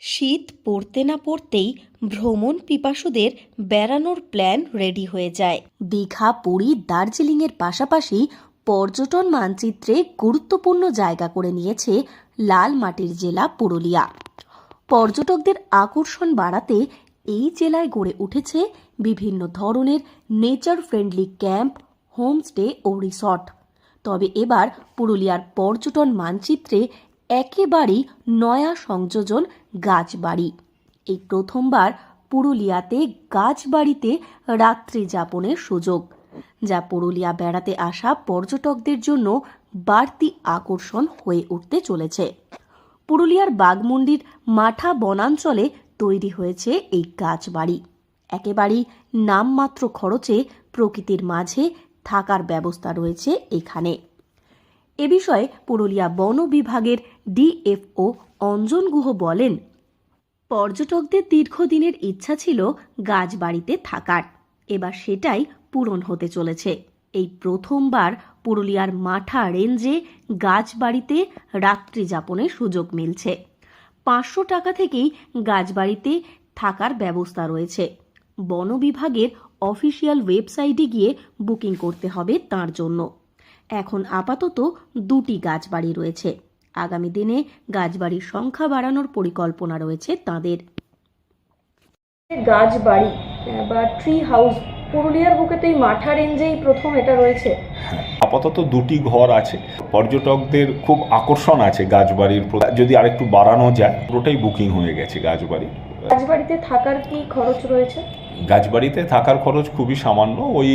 শীত পড়তে না পড়তেই ভ্রমণ পিপাসুদের বেড়ানোর প্ল্যান রেডি হয়ে যায়। দীঘা, পুরী, দার্জিলিংয়ের পাশাপাশি পর্যটন মানচিত্রে গুরুত্বপূর্ণ জায়গা করে নিয়েছে লাল মাটির জেলা পুরুলিয়া। পর্যটকদের আকর্ষণ বাড়াতে এই জেলায় গড়ে উঠেছে বিভিন্ন ধরনের নেচার ফ্রেন্ডলি ক্যাম্প, হোমস্টে ও রিসর্ট। তবে এবার পুরুলিয়ার পর্যটন মানচিত্রে একেবারেই নয়া সংযোজন গাছবাড়ি। এই প্রথমবার পুরুলিয়াতে গাছবাড়িতে রাত্রি যাপনের সুযোগ, যা পুরুলিয়া বেড়াতে আসা পর্যটকদের জন্য বাড়তি আকর্ষণ হয়ে উঠতে চলেছে। পুরুলিয়ার বাঘমুন্ডির মাঠা বনাঞ্চলে তৈরি হয়েছে এই গাছবাড়ি। একেবারেই নামমাত্র খরচে প্রকৃতির মাঝে থাকার ব্যবস্থা রয়েছে এখানে। এ বিষয়ে পুরুলিয়া বন বিভাগের ডিএফও অঞ্জন গুহ বলেন, পর্যটকদের দীর্ঘদিনের ইচ্ছা ছিল গাছবাড়িতে থাকার, এবার সেটাই পূরণ হতে চলেছে। এই প্রথমবার পুরুলিয়ার মাঠা রেঞ্জে গাছবাড়িতে রাত্রি যাপনের সুযোগ মিলছে। 500 টাকা থেকেই গাছবাড়িতে থাকার ব্যবস্থা রয়েছে। বন বিভাগের অফিসিয়াল ওয়েবসাইটে গিয়ে বুকিং করতে হবে তার জন্য। এখন আপাতত 2টি গাছবাড়ি রয়েছে। আগামী দিনে গাছবাড়ির সংখ্যা বাড়ানোর পরিকল্পনা রয়েছে তাদের। গাছবাড়ি বা ট্রি হাউস পুরুলিয়ার বুকে তো এই মাঠা রেঞ্জেই প্রথম এটা রয়েছে। আপাতত 2টি ঘর আছে। পর্যটকদের খুব আকর্ষণ আছে গাছবাড়ির প্রতি। যদি আরেকটু বাড়ানো যায়, পুরোটাই বুকিং হয়ে গেছে গাছবাড়ি। গাছবাড়িতে থাকার কি খরচ রয়েছে? গাছবাড়িতে থাকার খরচ খুবই সামান্য, ওই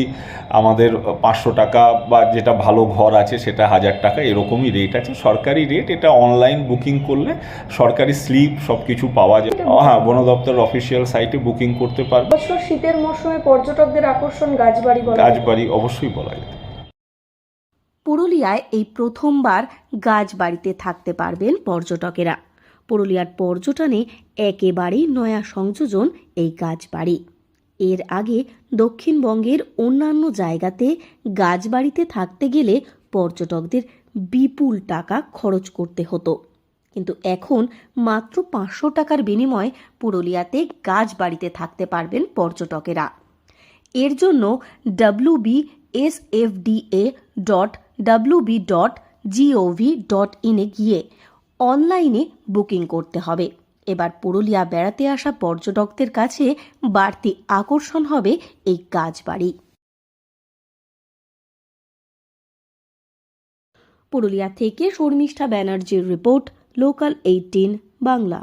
আমাদের 500 টাকা, বা যেটা ভালো ঘর আছে সেটা 1000 টাকা, এরকমই রেট আছে। সরকারি রেট। এটা অনলাইন বুকিং করলে সরকারি স্লিপ সব কিছু পাওয়া যায়। হ্যাঁ, বন দপ্তরের অফিসিয়াল সাইটে বুকিং করতে পারবে। বছর শীতের মৌসুমে পর্যটকদের আকর্ষণ গাছবাড়ি অবশ্যই বলা যায়। পুরুলিয়ায় এই প্রথমবার গাছবাড়িতে থাকতে পারবেন পর্যটকেরা। পুরুলিয়ার পর্যটনে একেবারেই নয়া সংযোজন এই গাছবাড়ি। এর আগে দক্ষিণবঙ্গের অন্যান্য জায়গাতে গাছবাড়িতে থাকতে গেলে পর্যটকদের বিপুল টাকা খরচ করতে হতো, কিন্তু এখন মাত্র 500 টাকার বিনিময়ে পুরুলিয়াতে গাছবাড়িতে থাকতে পারবেন পর্যটকেরা। এর জন্য wbsfda.wb.gov.in এ গিয়ে অনলাইনে বুকিং করতে হবে। এবার পুরুলিয়া বেড়াতে আসা পর্যটকদের কাছে বাড়তি আকর্ষণ হবে এই গাছবাড়ি। পুরুলিয়া থেকে শর্মিষ্ঠা ব্যানার্জির রিপোর্ট, লোকাল 18 বাংলা।